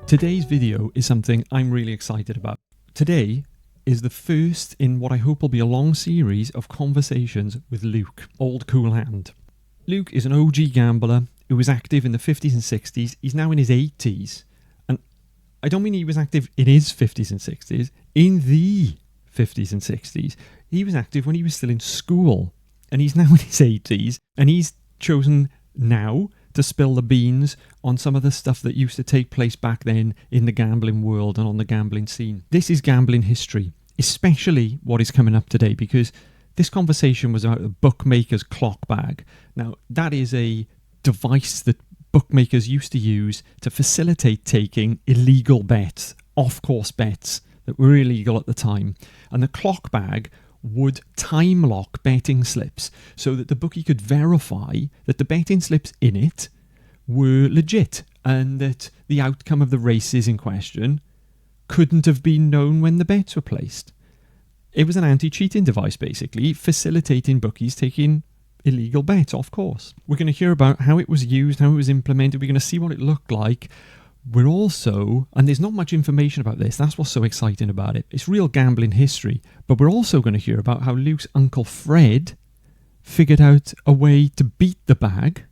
Today's video is something I'm really excited about. Today is the first in what I hope will be a long series of conversations with Luke, old Coolhand. Luke is an OG gambler who was active in the 50s and 60s. He's now in his 80s. And I don't mean he was active in his 50s and 60s, in the 50s and 60s. He was active when he was still in school. And he's now in his 80s. And he's chosen now to spill the beans on some of the stuff that used to take place back then in the gambling world and on the gambling scene. This is gambling history, especially what is coming up today, because this conversation was about a bookmaker's clock bag. Now, that is a device that bookmakers used to use to facilitate taking illegal bets, off-course bets that were illegal at the time. And the clock bag would time lock betting slips so that the bookie could verify that the betting slips in it were legit and that the outcome of the races in question couldn't have been known when the bets were placed. It was an anti-cheating device, basically, facilitating bookies taking illegal bets off course. We're going to hear about how it was used, how it was implemented. We're going to see what it looked like. We're also, and there's not much information about this, that's what's so exciting about it. It's real gambling history, but we're also going to hear about how Luke's uncle Fred figured out a way to beat the bag,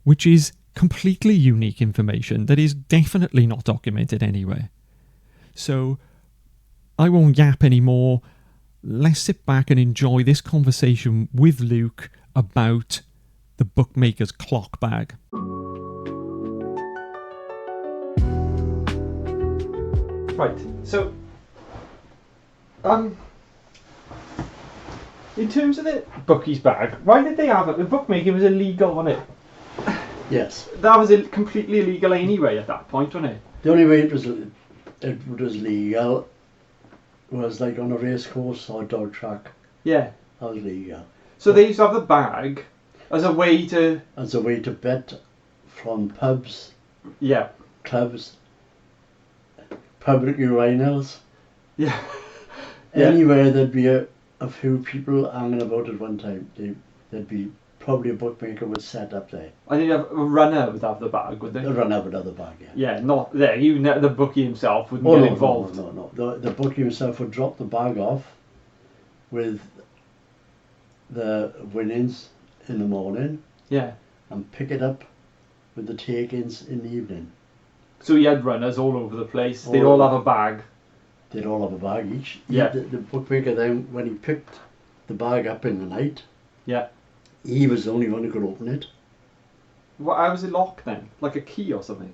which is completely unique information that is definitely not documented anywhere. So I won't yap anymore. Let's sit back and enjoy this conversation with Luke about the bookmaker's clock bag. Right, so, in terms of the bookie's bag, why did they have it? The bookmaking was illegal, wasn't it? Yes. That was completely illegal anyway at that point, wasn't it? The only way it was legal was like on a race course or a dog track. Yeah. That was legal. So they used to have the bag as a way to... As a way to bet from pubs, Yeah. clubs, public urinals. Yeah. Anywhere there'd be a few people hanging about at one time. There'd be probably a bookmaker would set up there. I think a runner would have the bag, would they? They'd run up another bag, yeah. Yeah, not there. The bookie himself wouldn't get involved. No. The bookie himself would drop the bag off with the winnings in the morning. Yeah. And pick it up with the take-ins in the evening. So he had runners all over the place. They'd all have a bag. They'd all have a bag each. Yeah. The bookmaker then, when he picked the bag up in the night, yeah, he was the only one who could open it. Well, how was it locked then? Like a key or something?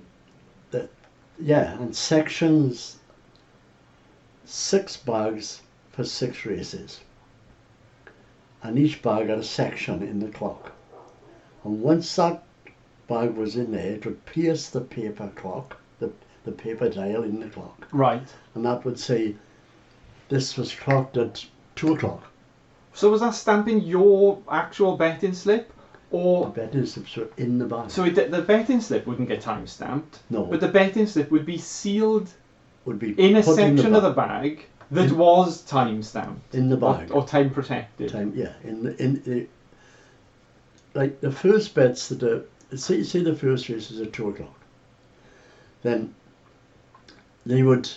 Yeah, and sections, 6 bags for 6 races. And each bag had a section in the clock. And once that bag was in there, it would pierce the paper clock, the paper dial in the clock. Right. And that would say, this was clocked at 2 o'clock. So was that stamping your actual betting slip? Or the betting slips were in the bag. So the betting slip wouldn't get time stamped? No. But the betting slip would be sealed would be in a section of the bag that was time stamped? In the bag. Or time protected? Yeah. Like the first bets that say the first race is at 2 o'clock. Then they would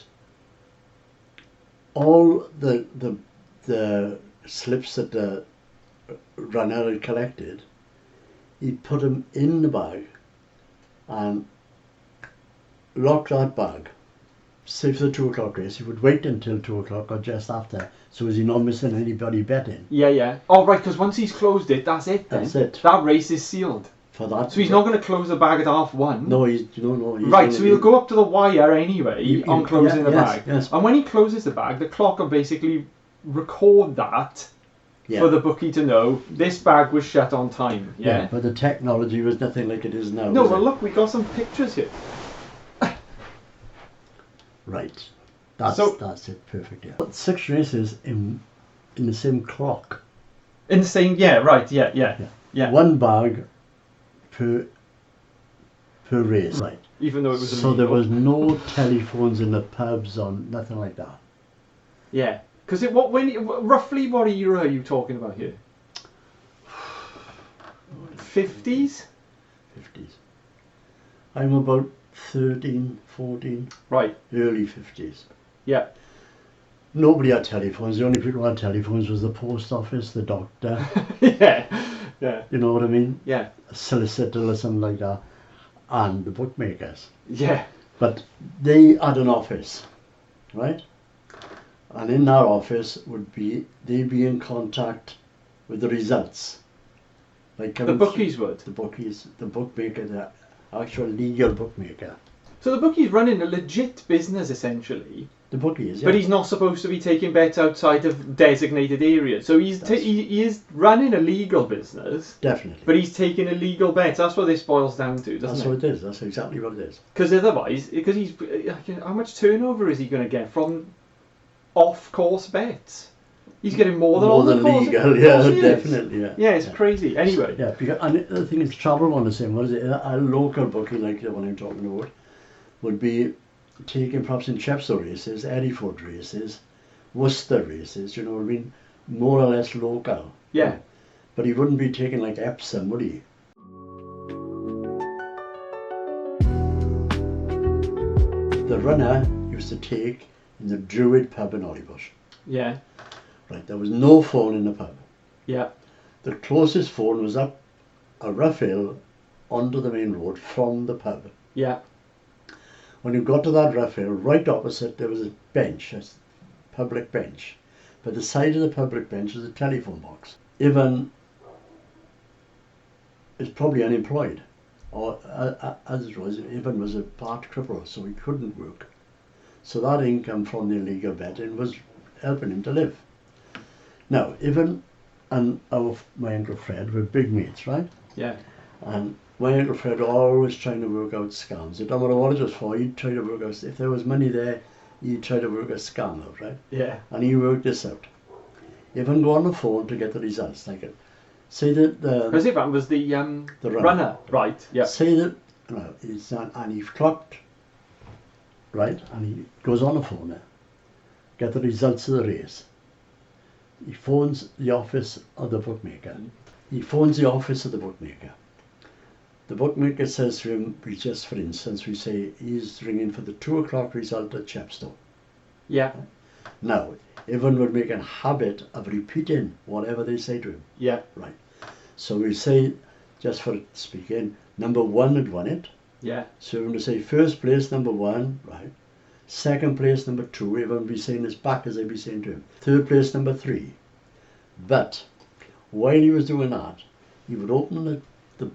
all the slips that the runner had collected, he'd put them in the bag and lock that bag. Say for the 2 o'clock race, he would wait until 2 o'clock or just after, so as he's not missing anybody betting. Yeah. Oh, right, because once he's closed it, that's it then. That's it. That race is sealed. For that. So he's not going to close the bag at 1:30. No, he's right, so he'll go up to the wire anyway on closing the bag. Yes. And when he closes the bag, the clock will basically record that for the bookie to know this bag was shut on time. Yeah. But the technology was nothing like it is now. No, well look, we got some pictures here. Right. That's it, perfect. Yeah. 6 races in the same clock. In the same, yeah. One bag per race. Right. Even though it was illegal. So there was no telephones in the pubs or nothing like that. Yeah. Because roughly what era are you talking about here? 50s? 50s. I'm about 13, 14, Right. early 50s. Yeah. Nobody had telephones. The only people who had telephones was the post office, the doctor. Yeah. Yeah. You know what I mean? Yeah. A solicitor or something like that. And the bookmakers. Yeah. But they had an office, right? And in that office they'd be in contact with the results. Like The bookies would. The bookies, the bookmaker, the actual legal bookmaker. So the bookie's running a legit business essentially. The bookies, yeah. But he's not supposed to be taking bets outside of designated areas. So he is running a legal business. Definitely. But he's taking illegal bets. That's what this boils down to, doesn't it? That's what it is. That's exactly what it is. Because otherwise, how much turnover is he going to get from off-course bets? He's getting more than on-course. Legal, yeah, definitely, yeah. Yeah, it's crazy. Anyway. Yeah, because, and the thing is, travel one the same. What is it? A local bookie like the one I'm talking about would be taking perhaps in Chepstow races, Eddyford races, Worcester races, you know what I mean? More or less local. Yeah. But he wouldn't be taking like Epsom, would he? The runner used to take in the Druid pub in Hollybush. Yeah. Right, there was no phone in the pub. Yeah. The closest phone was up a rough hill onto the main road from the pub. Yeah. When you got to that rough hill, right opposite there was a bench, a public bench. By the side of the public bench was a telephone box. Ivan is probably unemployed, or as it was, Ivan was a part cripple, so he couldn't work. So that income from the illegal betting was helping him to live. Now, Ivan and my Uncle Fred were big mates, right? Yeah. And my Uncle Fred always trying to work out scams. It don't matter what it was for, he'd try to work out, if there was money there, he'd try to work a scam out, right? Yeah. And he worked this out. Ivan go on the phone to get the results. Like say that Because Ivan was the runner. Right, yeah. Say that, he's not, and he's clocked, right? And he goes on the phone now, get the results of the race. He phones the office of the bookmaker. He phones the office of the bookmaker. The bookmaker says to him, just for instance, we say he's ringing for the 2 o'clock result at Chepstow. Yeah. Now, Ivan would make a habit of repeating whatever they say to him. Yeah. Right. So we say, just for speaking, number 1 had won it. Yeah. So we're going to say first place, number 1, right. Second place, number 2, Ivan would be saying this back as they'd be saying to him. Third place, number 3. But while he was doing that, he would open the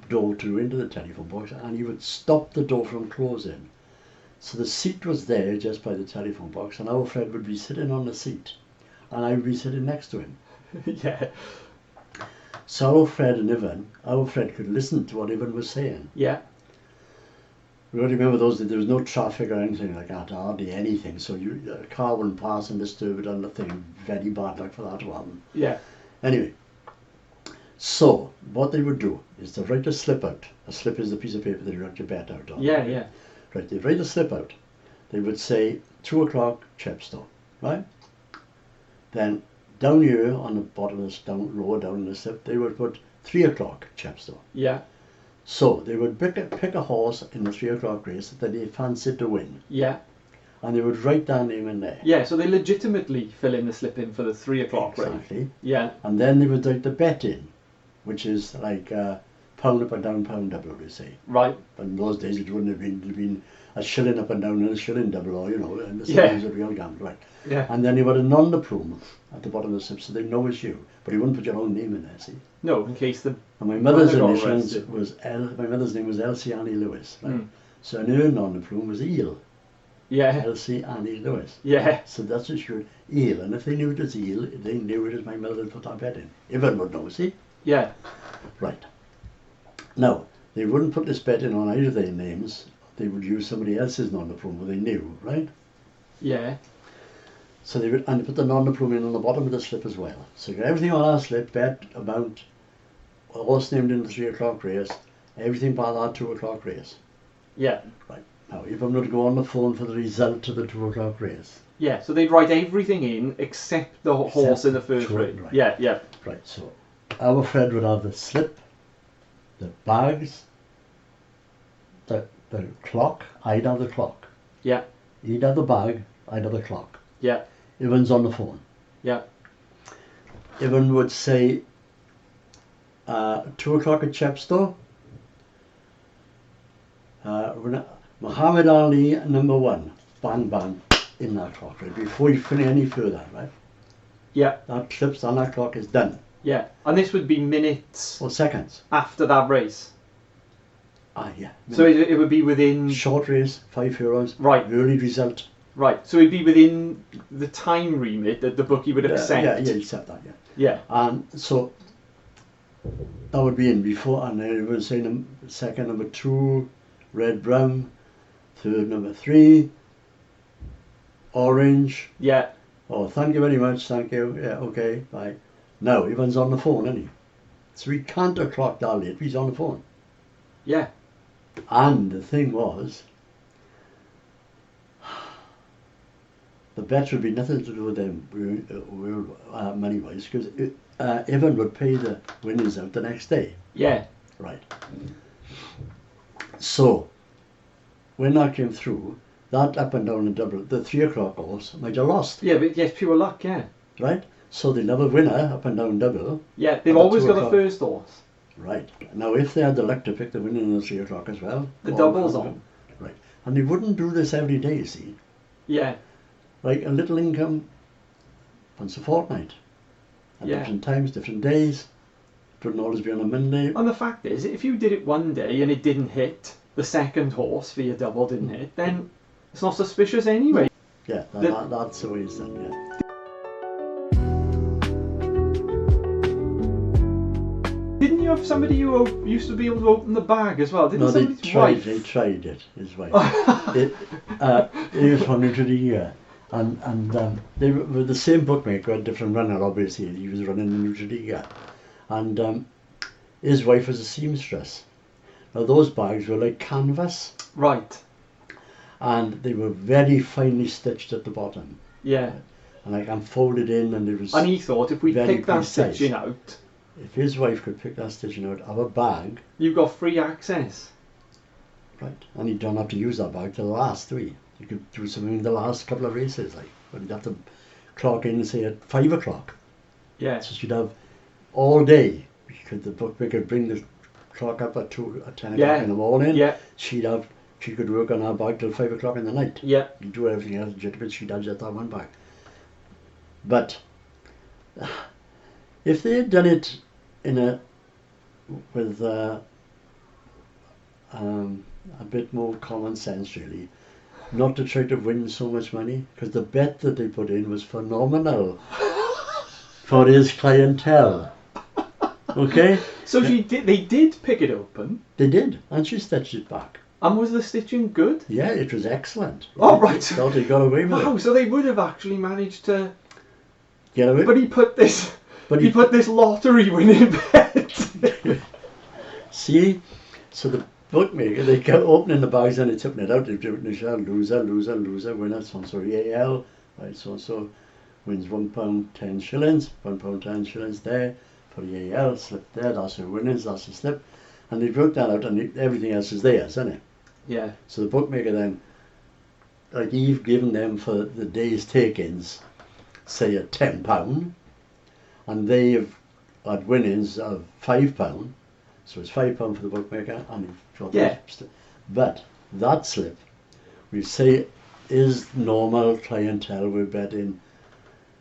door into the telephone box, and he would stop the door from closing. So the seat was there just by the telephone box, and our Fred would be sitting on the seat, and I would be sitting next to him. Yeah. So our Fred could listen to what Ivan was saying. Yeah. We got to remember those days, there was no traffic or anything like that, hardly anything, so a car wouldn't pass and disturb it on the thing. Very bad luck for that to happen. Yeah. Anyway, so what they would do is to write a slip out. A slip is the piece of paper that you write your bet out on. Yeah, yeah. Right, they'd write a slip out. They would say 2 o'clock Chepstow, right? Then down here on the bottom of this, lower down in the slip, they would put 3 o'clock Chepstow. Yeah. So they would pick a horse in the 3 o'clock race that they fancied to win. Yeah. And they would write their name in there. Yeah, so they legitimately fill in the slip in for the 3 o'clock race. Exactly. Yeah. And then they would write the bet in, which is like pound up and down, pound double, they say. Right. But in those days it wouldn't have been, it'd been a shilling up and down and a shilling double, or, you know, and the same as a real gamble, right? Yeah. And then you had a non-plume at the bottom of the slip, so they know it's you. But you wouldn't put your own name in there, see? No, in case the... And my mother's Well, initials arrested. was my mother's name was Elsie Annie Lewis, right? Mm. So her non-plume was Eel, Yeah. Elsie Annie Lewis. Yeah. So that's what she would, Eel. And if they knew it was Eel, they knew it as my mother had put that bet in. Everyone would know, see? Yeah. Right. Now, they wouldn't put this bet in on either of their names. They would use somebody else's non-plume, they knew, right? Yeah. So they would, and put the non-plume in on the bottom of the slip as well. So you got everything on our slip, bet, amount, a horse named in the 3 o'clock race, everything by that 2 o'clock race. Yeah. Right. Now, if I'm going to go on the phone for the result of the 2 o'clock race. Yeah, so they'd write everything in except the horse in the first race. Right. Yeah, yeah. Right, so our Fred would have the slip, the bags, the the clock, I'd have the clock. Yeah. He'd have the bag, I'd have the clock. Yeah. Evan's on the phone. Yeah. Evan would say 2 o'clock at Chepstow. Muhammad Ali #1. Bang bang in that clock, right? Before you finish any further, right? Yeah. That clips on that clock is done. Yeah. And this would be minutes Or seconds. after that race. Yeah. So it would be within... Short race, 5 furlongs. Right. Early result. Right. So it'd be within the time remit that the bookie would accept. Yeah, accept that, yeah. Yeah. And so that would be in before, and then it would say second number 2, red brown, third number 3, orange. Yeah. Oh, thank you very much, thank you. Yeah, okay, bye. Now, Evan's on the phone, isn't he? So he can't have clocked that late, he's on the phone. Yeah. And the thing was, the bet would be nothing to do with them money-wise, because Evan would pay the winnings out the next day. Yeah. Right. So, when that came through, that up and down and double, the 3 o'clock horse might have lost. Yeah, but yes, pure luck, yeah. Right? So they'll have a winner up and down double. Yeah, they've at always 2 got the o'clock. first horse. Right. Now, if they had the luck to pick the winner in the 3 o'clock as well. The double's on. Right. And they wouldn't do this every day, see? Yeah. Like a little income once a fortnight. At Yeah. different times, different days. It wouldn't always be on a Monday. And the fact is, if you did it one day and it didn't hit, the second horse for your double didn't hit, then it's not suspicious anyway. Yeah, that's the way it's done, yeah. Didn't you have somebody who used to be able to open the bag as well? Didn't No, they somebody's wife? tried it, his wife. He was from Neutralina, and they were the same bookmaker, a different runner obviously. He was running the Neutralina, and his wife was a seamstress. Now those bags were like canvas, Right. and they were very finely stitched at the bottom, Yeah. and like and folded in, and it was. And he thought if we very pick that precise. stitching out, If his wife could pick that stitching out of a bag, you've got free access. right, and you don't have to use that bag till the last 3. You could do something in the last couple of races, like, but you'd have to clock in, say, at 5 o'clock. Yeah. So she'd have all day, because the bookmaker bring the clock up at 10 o'clock in the morning. Yeah. She could work on her bag till 5 o'clock in the night. Yeah. You do everything else legitimate, she'd have just that one bag. But if they had done it with a bit more common sense, really, not to try to win so much money, because the bet that they put in was phenomenal for his clientele. Okay? So they did pick it open, They did, and she stitched it back. and was the stitching good? Yeah, it was excellent. Oh, right. Thought he got away with Wow, it. so they would have actually managed to... Get away. But he put this... But he put this lottery winning bet. See, so the bookmaker, they kept opening the bags and they tipping it out. They've written loser, winner, so EAL, right, so wins £1.10, £1.10 there for the EAL, slip there, that's who wins, that's the slip. And they wrote that out, and everything else is theirs, isn't it? Yeah. So the bookmaker then, like you've given them for the day's take-ins, say at £10, and they have had winnings of £5, so it's £5 for the bookmaker, and you've got Yeah. But that slip, we say, is normal clientele. We're betting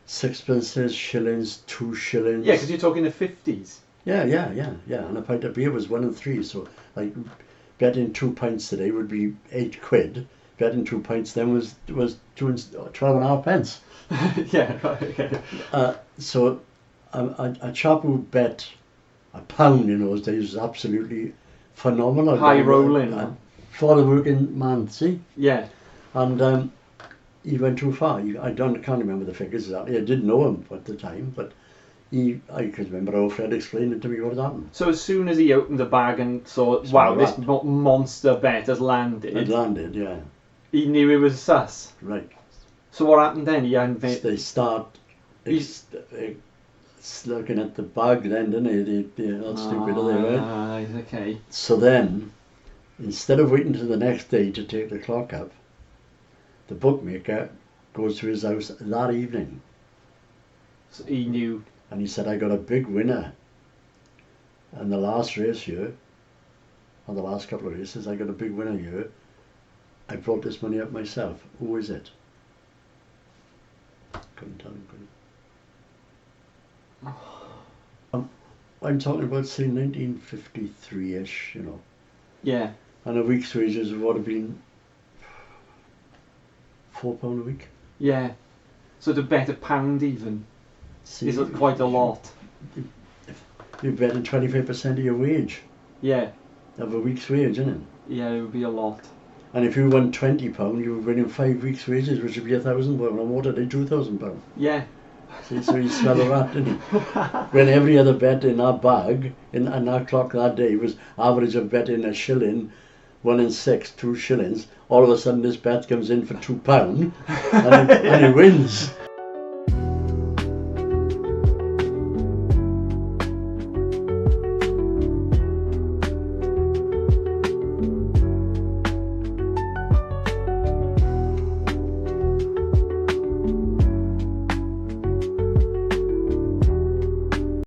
sixpences, shillings, 2 shillings. Yeah, because you're talking the 50s. Yeah, and a pint of beer was 1 and 3, so like betting 2 pints today would be 8 quid. Betting 2 pints then was 12 and a half pence. Yeah, right, okay. So a chap who bet £1 in those days was absolutely phenomenal. High rolling. For the working man, see? Yeah. And he went too far. Can't remember the figures exactly. I didn't know him at the time, but I could remember how Fred explained it to me what had happened. So as soon as he opened the bag and saw, wow, this monster bet has landed. It landed, yeah. He knew it was sus. Right. So what happened then? They start looking at the bag then, didn't they? They're not stupid, are they, right? Okay. So then Instead of waiting till the next day to take the clock up, the bookmaker goes to his house that evening. So he knew. And he said, I got a big winner. And the last race here, or the last couple of races, I got a big winner here. I brought this money up myself. Who is it? Couldn't tell him, couldn't. I'm talking about, say, 1953-ish, you know. Yeah. And a week's wages would have been £4 a week. Yeah. So to bet £1 even See, is quite a lot. You're betting 25% of your wage, Yeah. of a week's wage, isn't it? Yeah, it would be a lot. And if you won £20, you were winning 5 weeks' wages, which would be £1,000. And what did they, £2,000? Yeah. See, so he swelled a rat, didn't he? When every other bet in our bag, in our clock that day, was average of betting a shilling, 1 in 6, 2 shillings. All of a sudden this bet comes in for £2 and he wins.